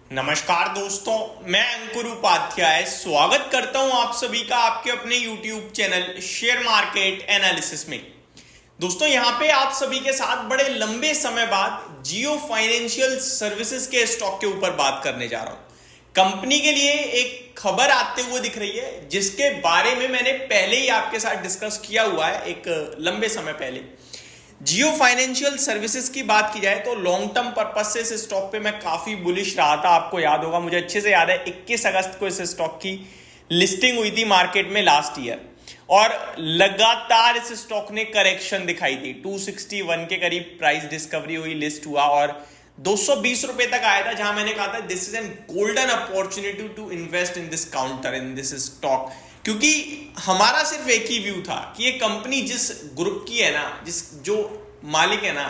नमस्कार दोस्तों, मैं अंकुर उपाध्याय स्वागत करता हूं आप सभी का आपके अपने YouTube channel share market analysis में। दोस्तों, यहां पे आप सभी के साथ बड़े लंबे समय बाद जियो फाइनेंशियल सर्विसेज के स्टॉक के ऊपर बात करने जा रहा हूं। कंपनी के लिए एक खबर आते हुए दिख रही है जिसके बारे में मैंने पहले ही आपके साथ डिस्कस किया हुआ है एक लंबे समय पहले। जियो फाइनेंशियल सर्विसेज की बात की जाए तो लॉन्ग टर्म पर्पस से इस स्टॉक पे मैं काफी बुलिश रहा था। आपको याद होगा, मुझे अच्छे से याद है 21 अगस्त को इस स्टॉक की लिस्टिंग हुई थी मार्केट में लास्ट ईयर, और लगातार इस स्टॉक ने करेक्शन दिखाई थी। 261 के करीब प्राइस डिस्कवरी हुई, लिस्ट हुआ और 220 रुपए तक आया था, जहां मैंने कहा था this is an golden opportunity to invest in this counter in this stock. क्योंकि हमारा सिर्फ एक ही व्यू था कि ये कंपनी जिस ग्रुप की है ना, जो मालिक है ना,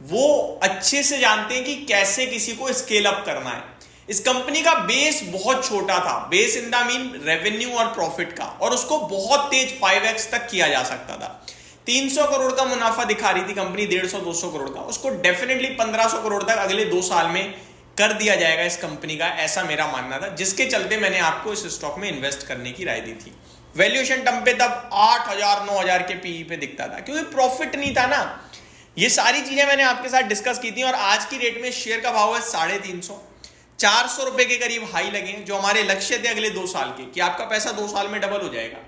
वो अच्छे से जानते हैं कि कैसे किसी को स्केल अप करना है। इस कंपनी का बेस बहुत छोटा था, base in the mean revenue और प्रॉफिट का, और उसको बहुत तेज 5x तक किया जा सकता था। 300 करोड़ का मुनाफा दिखा रही थी कंपनी, 150-200 करोड़ का, उसको डेफिनेटली 1500 करोड़ तक अगले 2 साल में कर दिया जाएगा इस कंपनी का, ऐसा मेरा मानना था, जिसके चलते मैंने आपको इस स्टॉक में इन्वेस्ट करने की राय दी थी। वैल्यूएशन टर्म पे तब 8000-9000 के पीई पे दिखता था, क्योंकि प्रॉफिट नहीं था ना। ये सारी चीजें मैंने आपके साथ डिस्कस की थी, और आज की डेट में शेयर का भाव है 350, 400 रुपए के करीब हाई लगे, जो हमारे लक्ष्य थे अगले 2 साल के, कि आपका पैसा 2 साल में डबल हो जाएगा।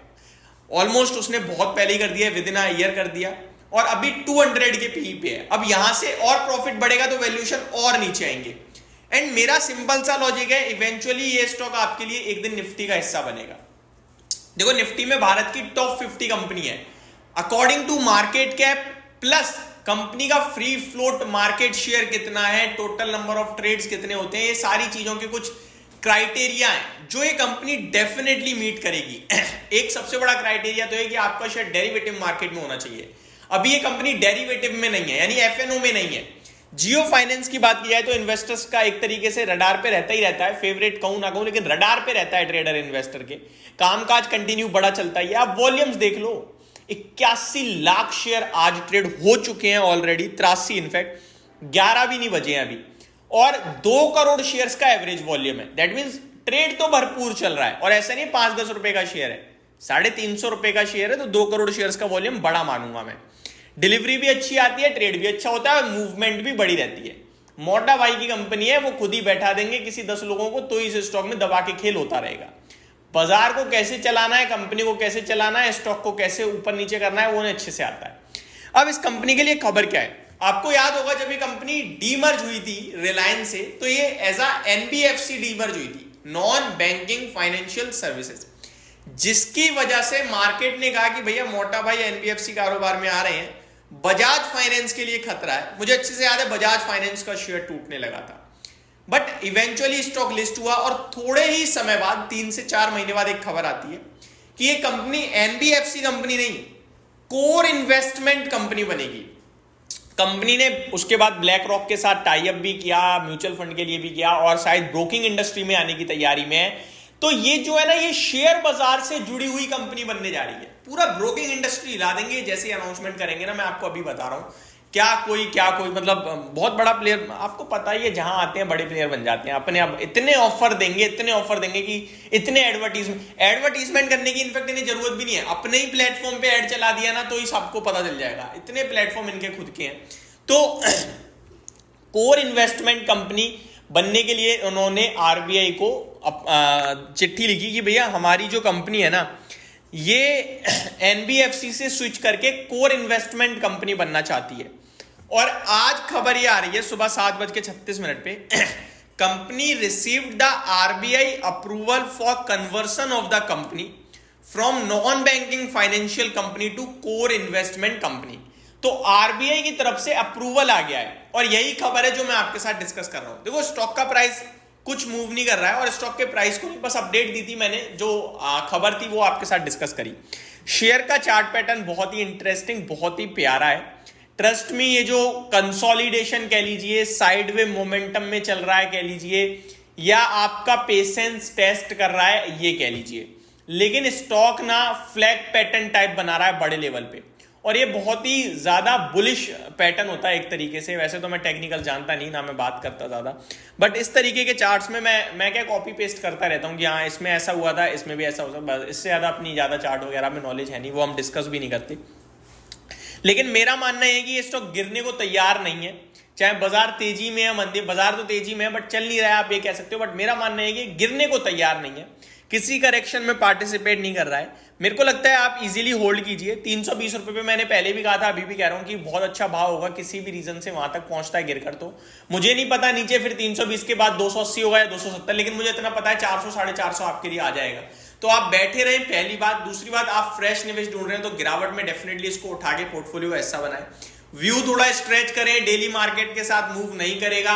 ऑलमोस्ट उसने बहुत पहले ही कर दिया, विद इन अ ईयर कर दिया, और अभी 200 के पीई पे है। अब यहां से और प्रॉफिट बढ़ेगा तो वैल्यूएशन और नीचे आएंगे। एंड मेरा सिंपल सा लॉजिक है, इवेंचुअली ये स्टॉक आपके लिए एक दिन निफ्टी का हिस्सा बनेगा। देखो, निफ्टी में भारत की टॉप 50 कंपनी है according to market cap, plus company का फ्री फ्लोट मार्केट शेयर कितना है, टोटल नंबर ऑफ ट्रेड्स कितने होते हैं, ये सारी चीजों के कुछ क्राइटेरिया है जो ये कंपनी डेफिनेटली मीट करेगी। एक सबसे बड़ा क्राइटेरिया तो है कि आपका शेयर डेरिवेटिव मार्केट में होना चाहिए। अभी ये कंपनी डेरिवेटिव में नहीं है, यानी एफएनओ में नहीं है। जियो फाइनेंस की बात की जाए तो इन्वेस्टर्स का एक तरीके से रडार पे रहता ही रहता है, फेवरेट कहूं ना कहूं, लेकिन रडार पे रहता है ट्रेडर इन्वेस्टर के। कामकाज कंटिन्यू बड़ा चलता ही है। आप वॉल्यूम्स देख लो, 81 लाख शेयर आज ट्रेड हो चुके हैं ऑलरेडी, 83 इनफैक्ट, 11 भी नहीं बजे हैं अभी, और 2 करोड़ शेयर्स का एवरेज वॉल्यूम है। दैट मीन्स ट्रेड तो भरपूर चल रहा है, और ऐसा नहीं 5-10 रुपए का शेयर है, 350 रुपए का शेयर है, तो 2 करोड़ शेयर्स का वॉल्यूम बड़ा मानूंगा मैं। डिलीवरी भी अच्छी आती है, ट्रेड भी अच्छा होता है, और मूवमेंट भी बड़ी रहती है। मोटा भाई की कंपनी है, वो खुद ही बैठा देंगे किसी 10 लोगों को, तो इस स्टॉक में दबा के खेल होता रहेगा। बाजार को कैसे चलाना है, कंपनी को कैसे चलाना है, स्टॉक को कैसे ऊपर नीचे करना है, वो उन्हें अच्छे से आता है। अब इस कंपनी के लिए खबर क्या है, आपको याद होगा जब ये कंपनी डीमर्ज हुई थी रिलायंस से, तो ये एज अ एनबीएफसी डीमर्ज हुई थी, नॉन बैंकिंग फाइनेंशियल सर्विसेज, जिसकी वजह से मार्केट ने कहा कि भैया मोटा भाई एनबीएफसी कारोबार में आ रहे हैं, बजाज फाइनेंस के लिए खतरा है। मुझे अच्छे से याद है बजाज फाइनेंस का शेयर टूटने लगा था, बट इवेंचुअली स्टॉक लिस्ट हुआ, और थोड़े ही समय बाद 3 से 4 महीने बाद एक खबर आती है कि ये कंपनी एनबीएफसी कंपनी नहीं, कोर इन्वेस्टमेंट कंपनी बनेगी। कंपनी ने उसके बाद ब्लैक रॉक के साथ टाई अप भी किया, म्यूचुअल फंड के लिए भी किया, और शायद ब्रोकिंग इंडस्ट्री में आने की तैयारी में है। तो ये जो है ना, ये शेयर बाजार से जुड़ी हुई कंपनी बनने जा रही है। पूरा ब्रोकिंग इंडस्ट्री हिला देंगे जैसे अनाउंसमेंट करेंगे ना, मैं आपको अभी बता रहा हूं। क्या कोई मतलब बहुत बड़ा प्लेयर, आपको पता ही है, जहां आते हैं बड़े प्लेयर बन जाते हैं अपने। अब इतने ऑफर देंगे कि इतने एडवर्टीजमेंट करने की इनफैक्ट इन्हें जरूरत भी नहीं है। अपने ही प्लेटफॉर्म पे ऐड चला दिया ना, तो ही सबको पता चल जाएगा। इतने प्लेटफॉर्म इनके खुद के हैं। तो कोर इन्वेस्टमेंट कंपनी बनने के लिए उन्होंने आरबीआई को चिट्ठी लिखी कि भैया हमारी जो कंपनी है ना, ये एनबीएफसी से स्विच करके कोर इन्वेस्टमेंट कंपनी बनना चाहती है। और आज खबर ये आ रही है सुबह 7:36 पे, company received the RBI approval for conversion of the company from non banking financial company to core investment company. तो आरबीआई की तरफ से अप्रूवल आ गया है, और यही खबर है जो मैं आपके साथ डिस्कस कर रहा हूं। देखो, स्टॉक का प्राइस कुछ मूव नहीं कर रहा है, और स्टॉक के प्राइस को बस अपडेट दी थी मैंने, जो खबर थी वो आपके साथ डिस्कस करी। शेयर का चार्ट पैटर्न बहुत ही इंटरेस्टिंग, बहुत ही प्यारा है। ट्रस्ट में ये जो कंसोलिडेशन कह लीजिए, साइडवे मोमेंटम में चल रहा है कह लीजिए, या आपका पेशेंस टेस्ट कर रहा है ये कह लीजिए, लेकिन स्टॉक ना फ्लैग पैटर्न टाइप बना रहा है बड़े लेवल पे। और ये बहुत ही ज्यादा बुलिश पैटर्न होता है एक तरीके से। वैसे तो मैं टेक्निकल जानता नहीं ना, मैं बात करता ज्यादा, बट इस तरीके के चार्ट्स में मैं क्या कॉपी पेस्ट करता रहता हूँ कि हाँ इसमें ऐसा हुआ था, इसमें भी ऐसा हो सकता है। इससे ज्यादा अपनी ज्यादा चार्ट वगैरह में नॉलेज है नहीं, वो हम डिस्कस भी नहीं करते। लेकिन मेरा मानना है कि ये स्टॉक गिरने को तैयार नहीं है, चाहे बाजार तेजी में या मंदी। बाजार तो तेजी में है बट चल नहीं रहा है, आप ये कह सकते हो, बट मेरा मानना है कि गिरने को तैयार नहीं है, किसी करेक्शन में पार्टिसिपेट नहीं कर रहा है। मेरे को लगता है आप इजीली होल्ड कीजिए। 320 रुपए पे मैंने पहले भी कहा था, अभी भी कह रहा हूं कि बहुत अच्छा भाव होगा, किसी भी रीजन से वहां तक पहुंचता है गिरकर। तो मुझे नहीं पता नीचे फिर 320 के बाद 280 होगा या 270, लेकिन मुझे इतना पता है 400 450 आपके लिए आ जाएगा। तो आप बैठे रहें, पहली बात। दूसरी बात, आप फ्रेश निवेश ढूंढ रहे हैं तो गिरावट में डेफिनेटली इसको उठा के पोर्टफोलियो ऐसा बनाएं। व्यू थोड़ा स्ट्रेच करें, डेली मार्केट के साथ मूव नहीं करेगा,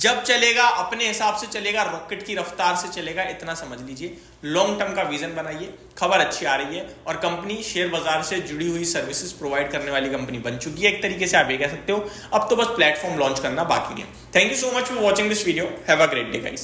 जब चलेगा अपने हिसाब से चलेगा, रॉकेट की रफ्तार से चलेगा, इतना समझ लीजिए। लॉन्ग टर्म का विजन बनाइए। खबर अच्छी आ रही है और कंपनी शेयर बाजार से जुड़ी हुई सर्विसेज प्रोवाइड करने वाली कंपनी बन चुकी है, एक तरीके से आप ये कह सकते हो। अब तो बस प्लेटफॉर्म लॉन्च करना बाकी है। Thank you so much for watching this video. Have a great day guys.